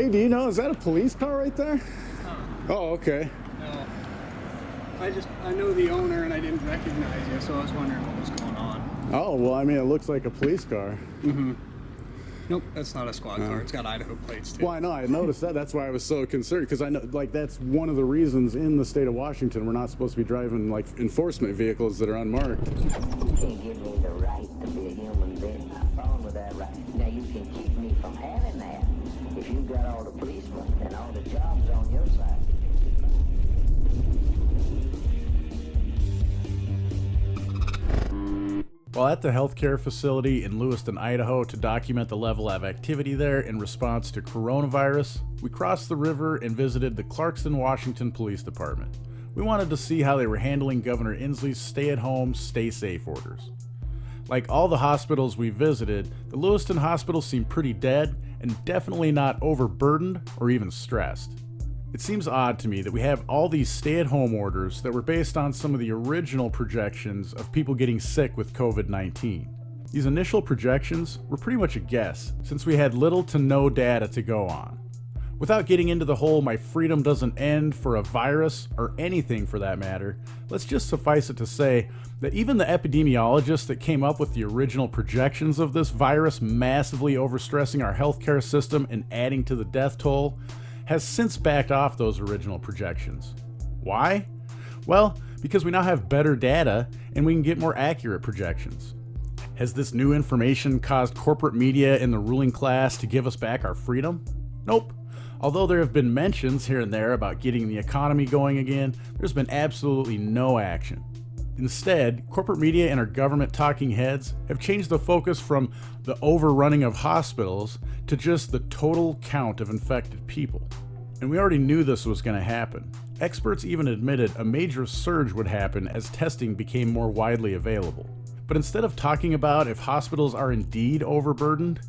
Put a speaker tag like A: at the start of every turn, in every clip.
A: Hey, do you know, is that a police car right there? Oh, okay.
B: No. I know the owner and I didn't recognize you, so I was wondering what was going on.
A: Oh, well, I mean, it looks like a police car.
B: Mm-hmm. Nope, that's not a squad car. It's got Idaho plates, too.
A: Well, I know. I noticed that. That's why I was so concerned, because I know, like, that's one of the reasons in the state of Washington we're not supposed to be driving, like, enforcement vehicles that are unmarked.
C: You can't give me the right to be a human being. I'm fine with that right. Now, you can keep me from having that if you've got all the policemen and all the jobs on your side.
D: While at the healthcare facility in Lewiston, Idaho to document the level of activity there in response to coronavirus, we crossed the river and visited the Clarkston, Washington Police Department. We wanted to see how they were handling Governor Inslee's stay-at-home, stay-safe orders. Like all the hospitals we visited, the Lewiston Hospital seemed pretty dead and definitely not overburdened or even stressed. It seems odd to me that we have all these stay-at-home orders that were based on some of the original projections of people getting sick with COVID-19. These initial projections were pretty much a guess, since we had little to no data to go on. Without getting into the whole my freedom doesn't end for a virus, or anything for that matter, let's just suffice it to say that even the epidemiologists that came up with the original projections of this virus massively overstressing our healthcare system and adding to the death toll has since backed off those original projections. Why? Well, because we now have better data and we can get more accurate projections. Has this new information caused corporate media and the ruling class to give us back our freedom? Nope. Although there have been mentions here and there about getting the economy going again, there's been absolutely no action. Instead, corporate media and our government talking heads have changed the focus from the overrunning of hospitals to just the total count of infected people. And we already knew this was going to happen. Experts even admitted a major surge would happen as testing became more widely available. But instead of talking about if hospitals are indeed overburdened,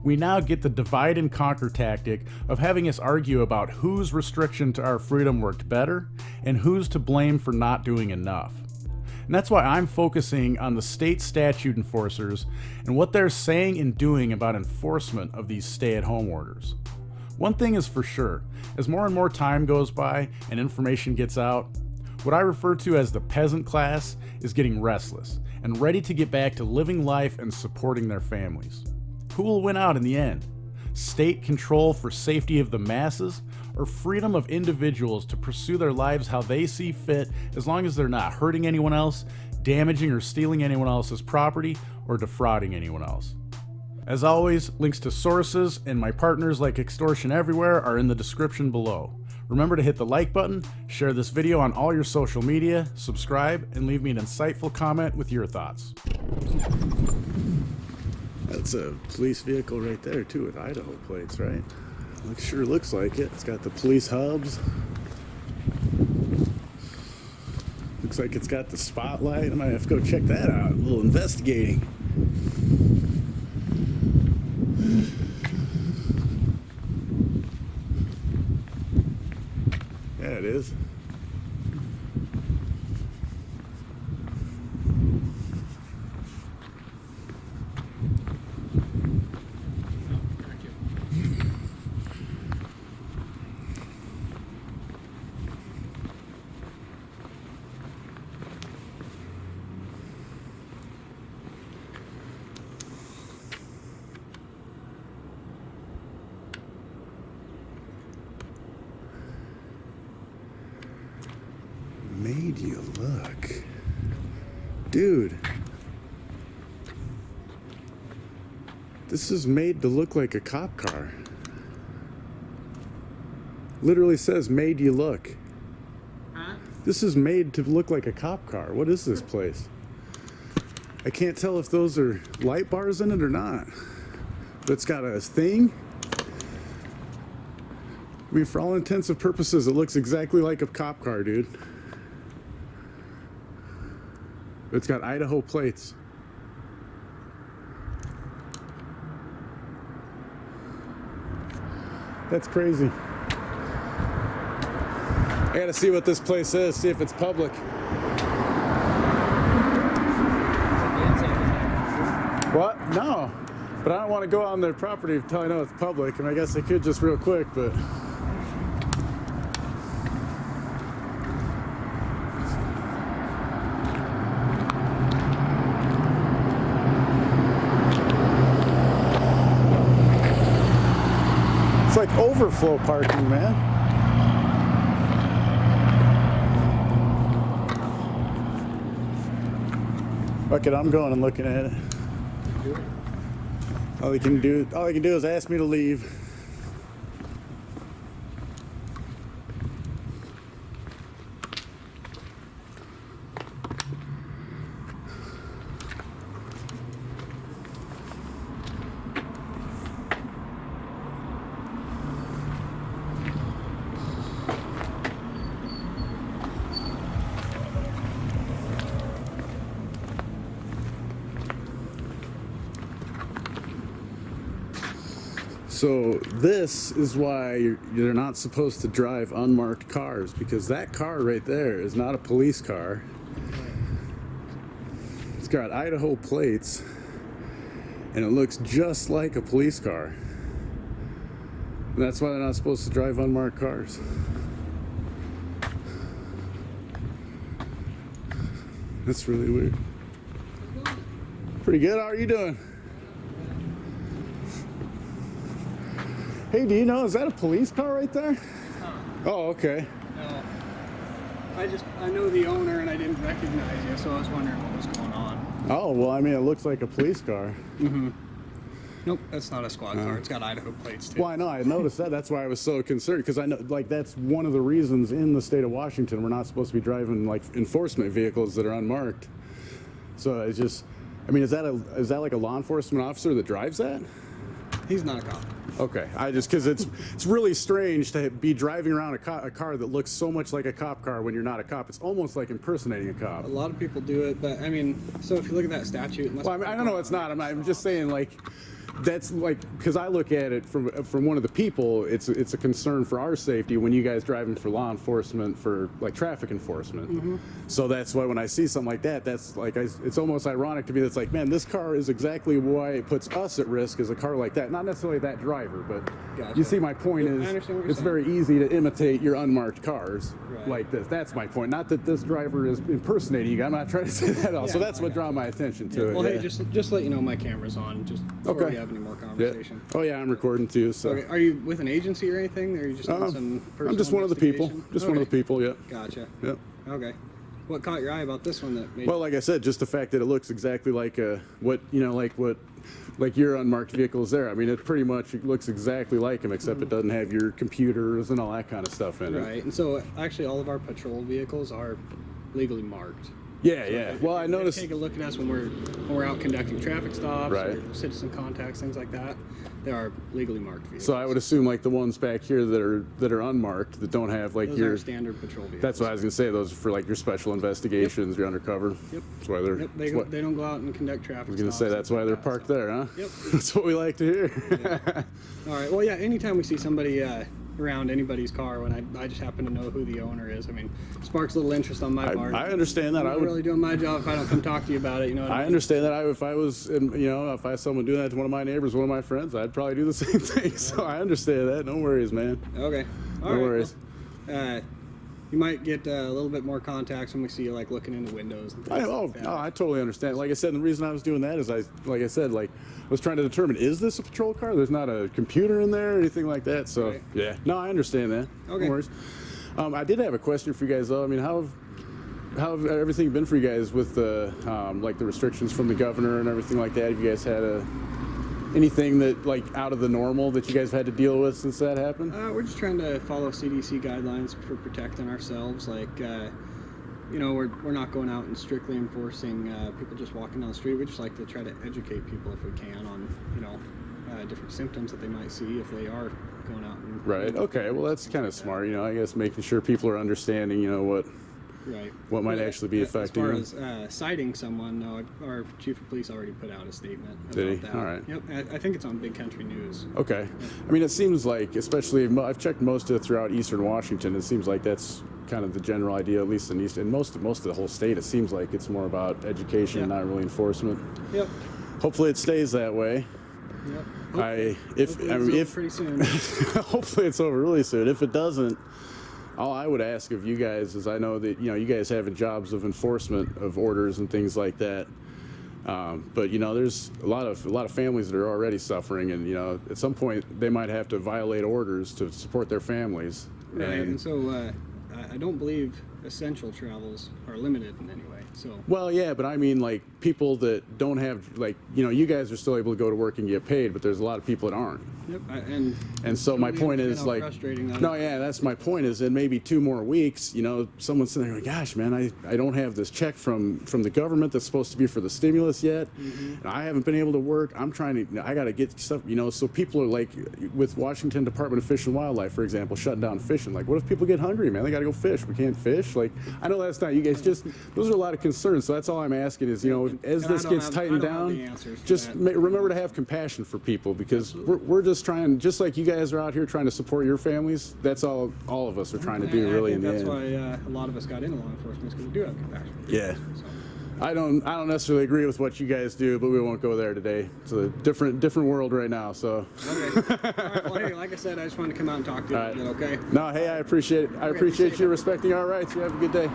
D: we now get the divide and conquer tactic of having us argue about whose restriction to our freedom worked better and who's to blame for not doing enough. And that's why I'm focusing on the state statute enforcers and what they're saying and doing about enforcement of these stay-at-home orders. One thing is for sure, as more and more time goes by and information gets out, what I refer to as the peasant class is getting restless and ready to get back to living life and supporting their families. Who will win out in the end? State control for safety of the masses, or freedom of individuals to pursue their lives how they see fit as long as they're not hurting anyone else, damaging or stealing anyone else's property, or defrauding anyone else? As always, links to sources and my partners like Extortion Everywhere are in the description below. Remember to hit the like button, share this video on all your social media, subscribe, and leave me an insightful comment with your thoughts.
A: That's a police vehicle right there, too, with Idaho plates, right? Sure looks like it. It's got the police hubs. Looks like it's got the spotlight. I might have to go check that out. A little investigating. Yeah, it is. Made you look. Dude. This is made to look like a cop car. Literally says made you look.
B: Huh?
A: This is made to look like a cop car. What is this place? I can't tell if those are light bars in it or not. But it's got a thing. I mean, for all intents and purposes, it looks exactly like a cop car, dude. It's got Idaho plates. That's crazy. I gotta see what this place is, see if it's public. What? No. But I don't want to go on their property until I know it's public. And I guess I could just real quick, but. It's like overflow parking, man. Fuck it, I'm going and looking at it. All he can do is ask me to leave. So this is why you're not supposed to drive unmarked cars, because that car right there is not a police car. It's got Idaho plates and it looks just like a police car. And that's why they're not supposed to drive unmarked cars. That's really weird. Pretty good. How are you doing? Hey, do you know, is that a police car right there? Oh, okay.
B: No. I know the owner and I didn't recognize you, so I was wondering what was going on.
A: Oh, well, I mean, it looks like a police car.
B: Nope, that's not a squad car. It's got Idaho plates too.
A: Well, I know, I noticed that. That's why I was so concerned, because I know, like, that's one of the reasons in the state of Washington we're not supposed to be driving, like, enforcement vehicles that are unmarked. So it's just, I mean, is that like a law enforcement officer that drives that?
B: He's not a cop.
A: Okay, I just, because it's really strange to be driving around a car that looks so much like a cop car when you're not a cop. It's almost like impersonating a cop.
B: A lot of people do it, but I mean, so if you look at that statute,
A: Well, I mean, I don't know, it's not. I'm just saying, like, that's like, because I look at it from one of the people, it's a concern for our safety when you guys driving for law enforcement, for like traffic enforcement. So that's why when I see something like that, that's like, it's almost ironic to me. That's like, man, this car is exactly why it puts us at risk, as a car like that. Not necessarily that driver, but
B: Gotcha.
A: you see my point
B: Yep, I
A: is,
B: understand what you're
A: it's
B: saying.
A: very easy to imitate your unmarked cars
B: Right.
A: like this. That's my point. Not that this driver is impersonating you. I'm not trying to say that at all. So
B: Yeah,
A: that's what drew my attention to it.
B: Well,
A: yeah.
B: hey, just let you know my camera's on, just before
A: Okay.
B: we have any more
A: Yeah.
B: conversation.
A: Oh yeah, I'm recording too. So
B: Okay, are you with an agency or anything? Or are you just doing some personal
A: I'm just one of the people.
B: investigation?
A: Just one of the people. Yeah.
B: Gotcha.
A: Yeah.
B: Okay. What caught your eye about this one that made
A: Well, like I said, just the fact that it looks exactly like like your unmarked vehicles there. I mean, it pretty much looks exactly like them, except it doesn't have your computers and all that kind of stuff in it.
B: right? And so actually, all of our patrol vehicles are legally marked.
A: Yeah,
B: So
A: yeah.
B: if
A: Well,
B: you
A: I noticed.
B: Take a look at us when we're out conducting traffic stops,
A: Right.
B: or citizen contacts, things like that. They are legally marked vehicles.
A: So I would assume like the ones back here that are unmarked, that don't have like
B: those
A: your.
B: are standard patrol vehicles.
A: That's what I was gonna say. Those are for like your special investigations, your undercover.
B: Yep.
A: That's why they're.
B: Yep,
A: that's what-
B: they don't go out and conduct traffic.
A: I was gonna say that's why they're parked there, huh?
B: Yep.
A: That's what we like to hear.
B: All right. Well, yeah. Anytime we see somebody around anybody's car, when I just happen to know who the owner is, I mean, sparks a little interest on my part.
A: I understand that.
B: I'm
A: I
B: not
A: would.
B: really doing my job if I don't come talk to you about it. You know what I
A: I
B: mean?
A: understand that. If I was, if I saw someone doing that to one of my neighbors, one of my friends, I'd probably do the same thing. So I understand that. No worries, man.
B: Okay. All
A: No
B: right.
A: worries.
B: Well, you might get a little bit more contacts when we see you like looking into windows and things like that.
A: No, I totally understand. Like I said, the reason I was doing that is I was trying to determine, is this a patrol car? There's not a computer in there or anything like that. So
B: Right.
A: yeah, no, I understand that.
B: Okay.
A: No worries. I did have a question for you guys though. I mean, how have everything been for you guys with the like the restrictions from the governor and everything like that? Have you guys had anything that like out of the normal that you guys have had to deal with since that happened?
B: We're just trying to follow CDC guidelines for protecting ourselves. Like, we're not going out and strictly enforcing people just walking down the street. We just like to try to educate people if we can on, different symptoms that they might see if they are going out and
A: Right. Okay. Well, that's kind of smart. I guess making sure people are understanding,
B: Right.
A: what might
B: But,
A: actually be affecting them.
B: As far as citing someone, no, our chief of police already put out a statement about
A: Did he?
B: that.
A: All right.
B: Yep. I think it's on Big Country News.
A: Okay. I mean, it seems like, especially, I've checked most of it throughout Eastern Washington. It seems like that's kind of the general idea, at least in most of the whole state. It seems like it's more about education,
B: Yeah.
A: not really enforcement.
B: Yep.
A: Hopefully, it stays that way.
B: Yep.
A: Hopefully
B: Hopefully
A: if
B: it's over pretty soon.
A: hopefully it's over really soon. If it doesn't, all I would ask of you guys is, I know that you guys having jobs of enforcement of orders and things like that, but there's a lot of families that are already suffering, and at some point they might have to violate orders to support their families.
B: Right, and so I don't believe essential travels are limited in any way. So
A: Well, yeah, but I mean, like, people that don't have, like, you guys are still able to go to work and get paid, but there's a lot of people that aren't.
B: yep,
A: And so my
B: totally
A: point
B: understand
A: is,
B: how
A: like,
B: frustrating that
A: no,
B: is.
A: yeah, that's my point is, in maybe 2 more weeks, someone's sitting there going, gosh, man, I don't have this check from the government that's supposed to be for the stimulus yet. And I haven't been able to work. I got to get stuff, so people are like, with Washington Department of Fish and Wildlife, for example, shutting down fishing. Like, what if people get hungry, man? They got to go fish. We can't fish. Like, I know that's not, you guys those are a lot of concerns. So that's all I'm asking is, as
B: And
A: this
B: I
A: gets
B: don't
A: tightened
B: have the
A: down,
B: answers to
A: just
B: that.
A: remember to have compassion for people, because we're just trying, just like you guys are out here trying to support your families. That's all of us are trying to do,
B: And
A: really,
B: I
A: in
B: think
A: the end.
B: that's why a lot of us got into law enforcement, because we do have compassion.
A: Yeah.
B: So,
A: I don't necessarily agree with what you guys do, but we won't go there today. It's a different world right now. So.
B: okay. All right, well, hey, like I said, I just wanted to come out and talk to you
A: All
B: a
A: right.
B: little bit, okay?
A: No, hey, I appreciate it. I
B: Okay,
A: appreciate
B: safe.
A: you respecting our rights. You have a good day.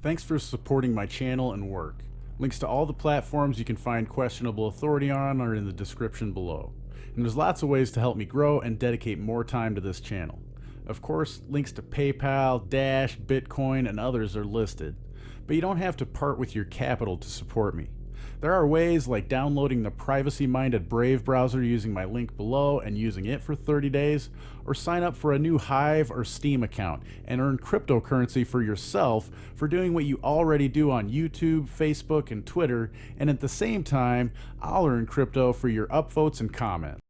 D: Thanks for supporting my channel and work. Links to all the platforms you can find Questionable Authority on are in the description below. And there's lots of ways to help me grow and dedicate more time to this channel. Of course, links to PayPal, Dash, Bitcoin, and others are listed. But you don't have to part with your capital to support me. There are ways like downloading the privacy-minded Brave browser using my link below and using it for 30 days, or sign up for a new Hive or Steam account and earn cryptocurrency for yourself for doing what you already do on YouTube, Facebook, and Twitter, and at the same time, I'll earn crypto for your upvotes and comments.